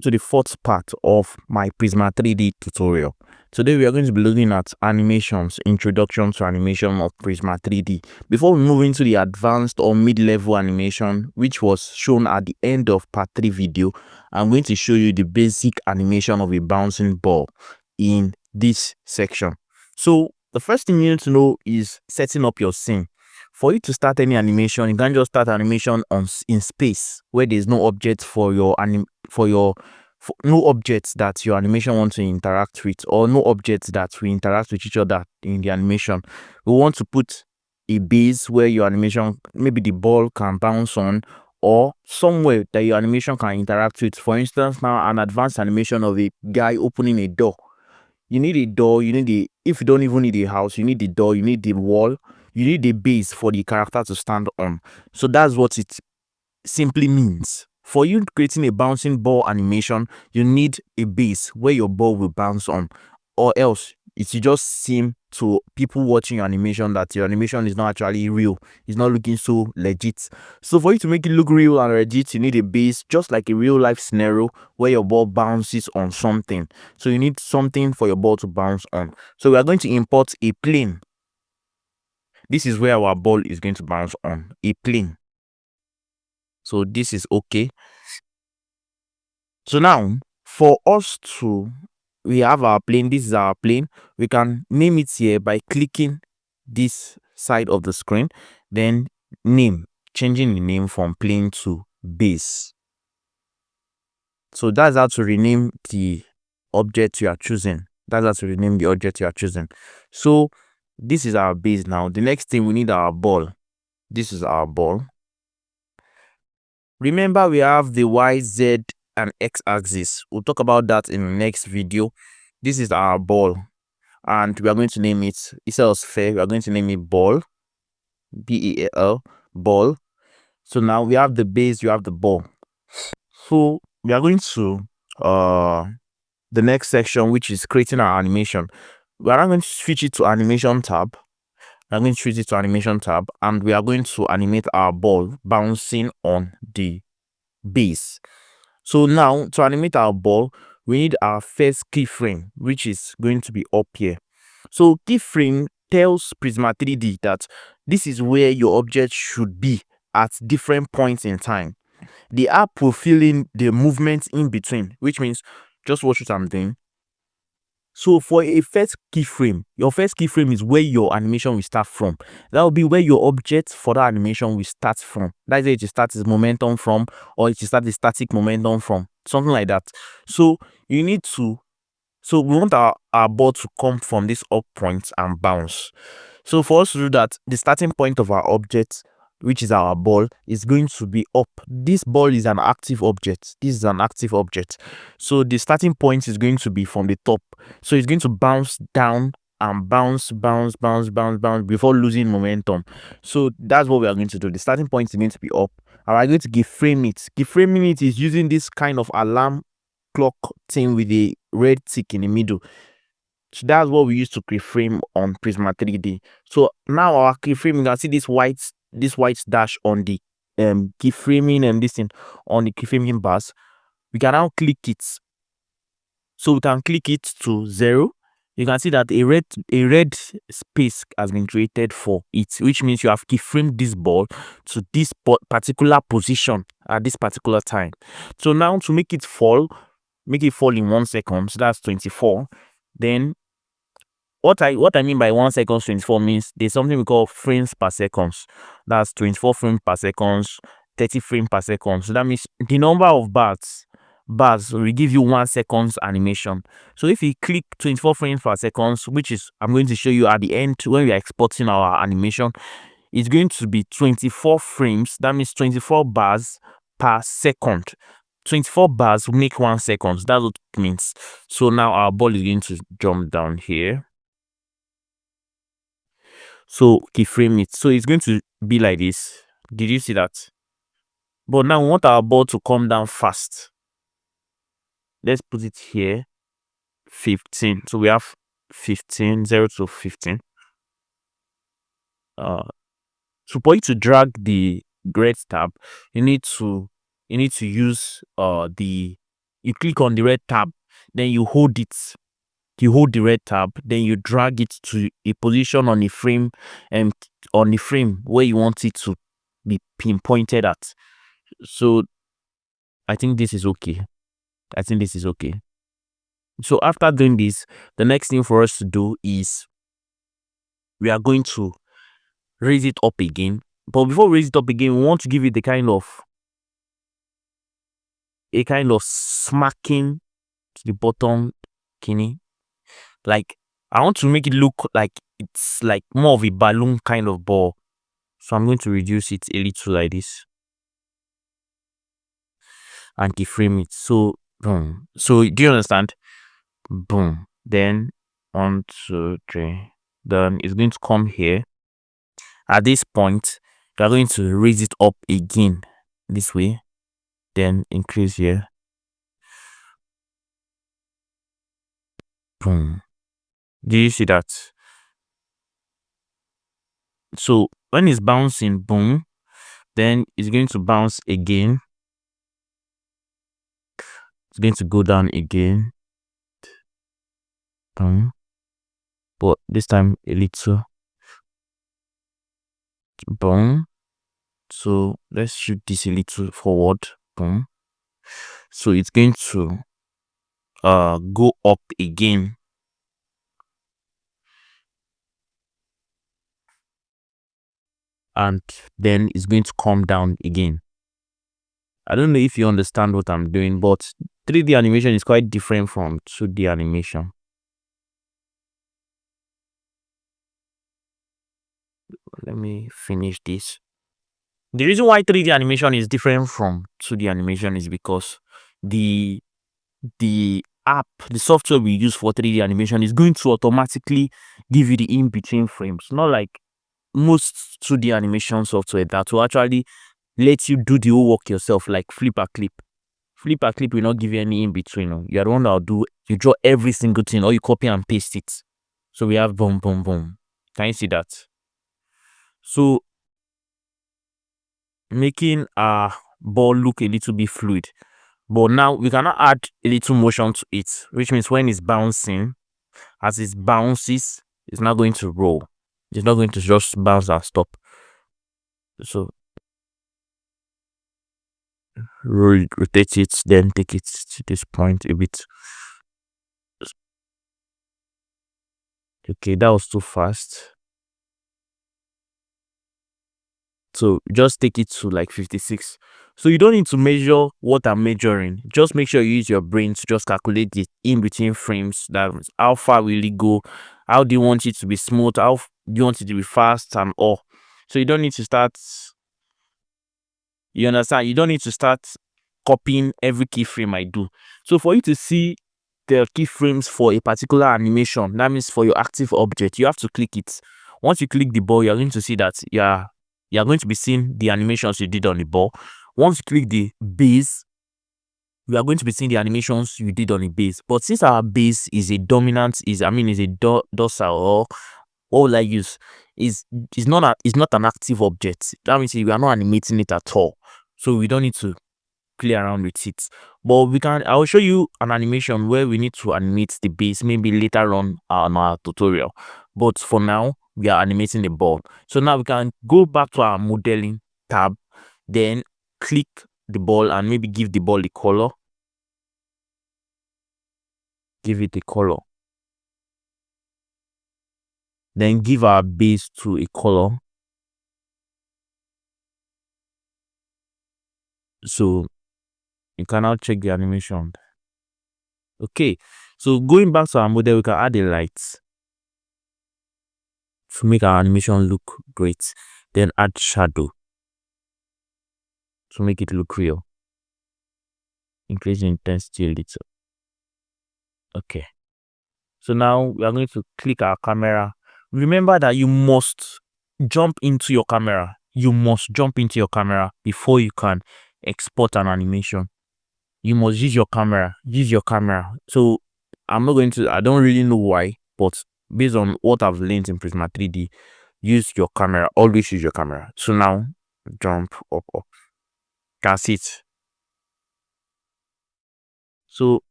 to the fourth part of my Prisma 3D tutorial. Today we are going to be looking at animations, introduction to animation of Prisma 3D. Before we move into the advanced or mid-level animation, which was shown at the end of part 3 video, I'm going to show you the basic animation of a bouncing ball in this section. So the first thing you need to know is setting up your scene. For you to start any animation, you can't just start animation in space where there's no object for your no objects that your animation wants to interact with, or no objects that will interact with each other in the animation. We want to put a base where your animation, maybe the ball can bounce on, or somewhere that your animation can interact with. For instance, now an advanced animation of a guy opening a door. You need a door, if you don't even need a house, you need the door, you need the wall, you need the base for the character to stand on. So that's what it simply means. For you creating a bouncing ball animation, you need a base where your ball will bounce on, or else it will just seem to people watching your animation that your animation is not actually real. It's not looking so legit. So for you to make it look real and legit, you need a base, just like a real life scenario where your ball bounces on something. So you need something for your ball to bounce on. So we are going to import a plane. This is where our ball is going to bounce on, a plane. So this is okay. So now for us to, we have our plane. This is our plane. We can name it here by clicking this side of the screen, then changing the name from plane to base. So that's how to rename the object you are choosing. So this is our base. Now the next thing, we need our ball. This is our ball. Remember, we have the Y, Z, and X axis. We'll talk about that in the next video. This is our ball, and we are going to name it, instead of sphere, we are going to name it ball, B-E-A-L, ball. So now we have the base, you have the ball. So we are going to the next section, which is creating our animation. We are now going to switch it to animation tab. I'm going to switch it to animation tab, and we are going to animate our ball bouncing on the base. So now to animate our ball, we need our first keyframe, which is going to be up here. So keyframe tells Prisma 3D that this is where your object should be at different points in time. They are profiling the movement in between, which means, just watch what I'm doing. So for a first keyframe, your first keyframe is where your animation will start from. That will be where your object for that animation will start from. That's where it starts its momentum from, or it starts the static momentum from, something like that. So you need to, so we want our ball to come from this up point and bounce. So for us to do that, the starting point of our object, which is our ball, is going to be up. This ball is an active object. This is an active object. So the starting point is going to be from the top. So it's going to bounce down and bounce before losing momentum. So that's what we are going to do. The starting point is going to be up. And we're going to keyframe it. Keyframing it is using this kind of alarm clock thing with a red tick in the middle. So that's what we use to keyframe on Prisma 3D. So now our keyframe, you can see this white dash on the keyframing and this thing on the keyframing bars. We can now click it. So we can click it to 0. You can see that a red space has been created for it, which means you have keyframed this ball to this particular position at this particular time. So now to make it fall in 1 second, so that's 24. Then what I mean by 1 second 24 means there's something we call frames per second. That's 24 frames per second, 30 frames per second. So that means the number of bars will give you 1 second's animation. So if you click 24 frames per second, which is I'm going to show you at the end when we are exporting our animation, it's going to be 24 frames. That means 24 bars per second. 24 bars will make 1 second. That's what it means. So now our ball is going to jump down here. So keyframe it. So it's going to be like this. Did you see that? But now we want our ball to come down fast. Let's put it here. 15. So we have 15, 0 to 15. So for you to drag the grid tab, you need to use the you click on the red tab, then you hold it. You hold the red tab, then you drag it to a position on the frame, and on the frame where you want it to be pinpointed at. So I think this is okay. I think this is okay. So after doing this, the next thing for us to do is we are going to raise it up again. But before we raise it up again, we want to give it a kind of smacking to the bottom, Kenny. Like, I want to make it look like it's like more of a balloon kind of ball. So I'm going to reduce it a little like this and keyframe it. So boom. So do you understand? Boom. Then 1, 2, 3. Then it's going to come here. At this point, you are going to raise it up again this way. Then increase here. Boom. Do you see that? So when it's bouncing, boom, then it's going to bounce again. It's going to go down again. Boom. But this time a little. Boom. So let's shoot this a little forward. Boom. So it's going to go up again. And then it's going to come down again. I don't know if you understand what I'm doing, but 3D animation is quite different from 2D animation. Let me finish this. The reason why 3D animation is different from 2D animation is because the app, the software we use for 3D animation is going to automatically give you the in-between frames. Not like most 2D animation software that will actually let you do the whole work yourself, like Flipper Clip. Flipper Clip will not give you any in-between. You're the one that will do, you draw every single thing, or you copy and paste it. So we have boom, boom, boom. Can you see that? So making our ball look a little bit fluid. But now we cannot add a little motion to it, which means when it's bouncing, as it bounces, it's not going to roll. It's not going to just bounce and stop. So rotate it, then take it to this point a bit. Okay, that was too fast. So just take it to like 56. So you don't need to measure what I'm measuring. Just make sure you use your brain to just calculate the in-between frames. That how far will it go? How do you want it to be smooth? How do you want it to be fast and all? So you don't need to start. You understand? You don't need to start copying every keyframe I do. So for you to see the keyframes for a particular animation, that means for your active object, you have to click it. Once you click the ball, you're going to see that you're going to be seeing the animations you did on the ball. Once you click the base, we are going to be seeing the animations you did on the base. But since our base is a dominant, is a dorsal, or all I use is not an active object. That means we are not animating it at all. So we don't need to play around with it. But I'll show you an animation where we need to animate the base maybe later on our tutorial. But for now, we are animating the ball. So now we can go back to our modeling tab, then click the ball and maybe give the ball a color. Give it a color. Then give our base to a color. So you can now check the animation. Okay, so going back to our model, we can add a light to make our animation look great. Then add shadow to make it look real. Increase the intensity a little. Okay, so now we are going to click our camera. Remember that you must jump into your camera. You must jump into your camera before you can export an animation. You must use your camera. Use your camera. So I don't really know why, but based on what I've learned in Prisma 3D, use your camera. Always use your camera. So now jump up. Can see it. So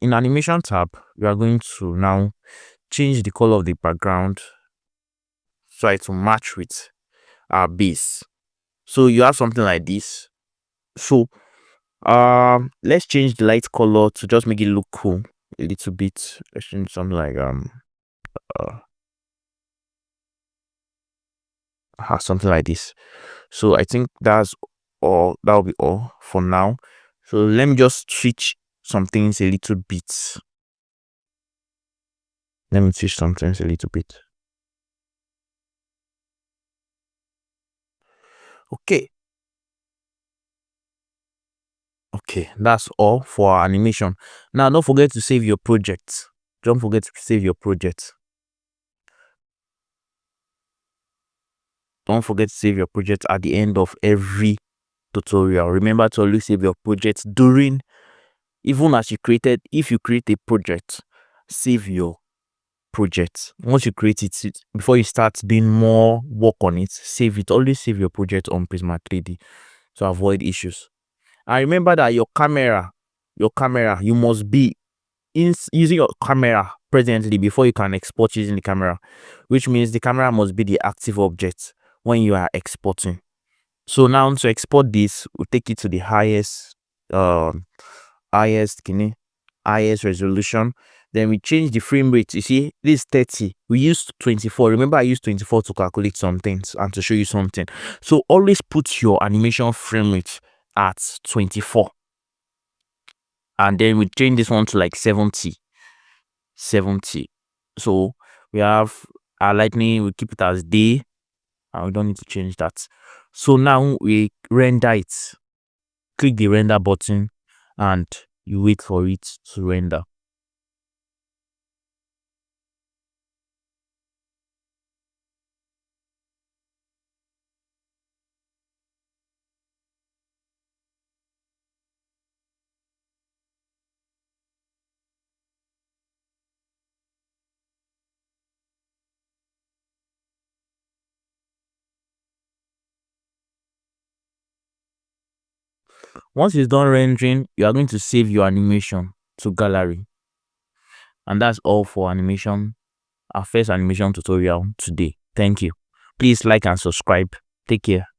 in animation tab, we are going to now change the color of the background so it to match with our base. So you have something like this. So let's change the light color to just make it look cool a little bit. Let's change something like uh something like this. So I think that's all. That'll be all for now. So let me just switch some things a little bit. Let me switch some things a little bit. Okay. Okay, that's all for our animation. Now don't forget to save your project. Don't forget to save your project. Don't forget to save your project at the end of every tutorial. Remember to always save your project during, even as if you create a project, save your project. Once you create it, before you start doing more work on it, save it. Always save your project on Prisma 3D to avoid issues. And remember that your camera, you must be using your camera presently before you can export using the camera, which means the camera must be the active object when you are exporting. So now to export this, we'll take it to the highest highest resolution. Then we change the frame rate. You see, this is 30. We used 24. Remember, I used 24 to calculate some things and to show you something. So always put your animation frame rate at 24. And then we change this one to like 70. So we have our lightning, we keep it as day, and we don't need to change that. So now we render it. Click the render button and you wait for it to render. Once it's done rendering, you are going to save your animation to gallery. And that's all for animation, our first animation tutorial today. Thank you. Please like and subscribe. Take care.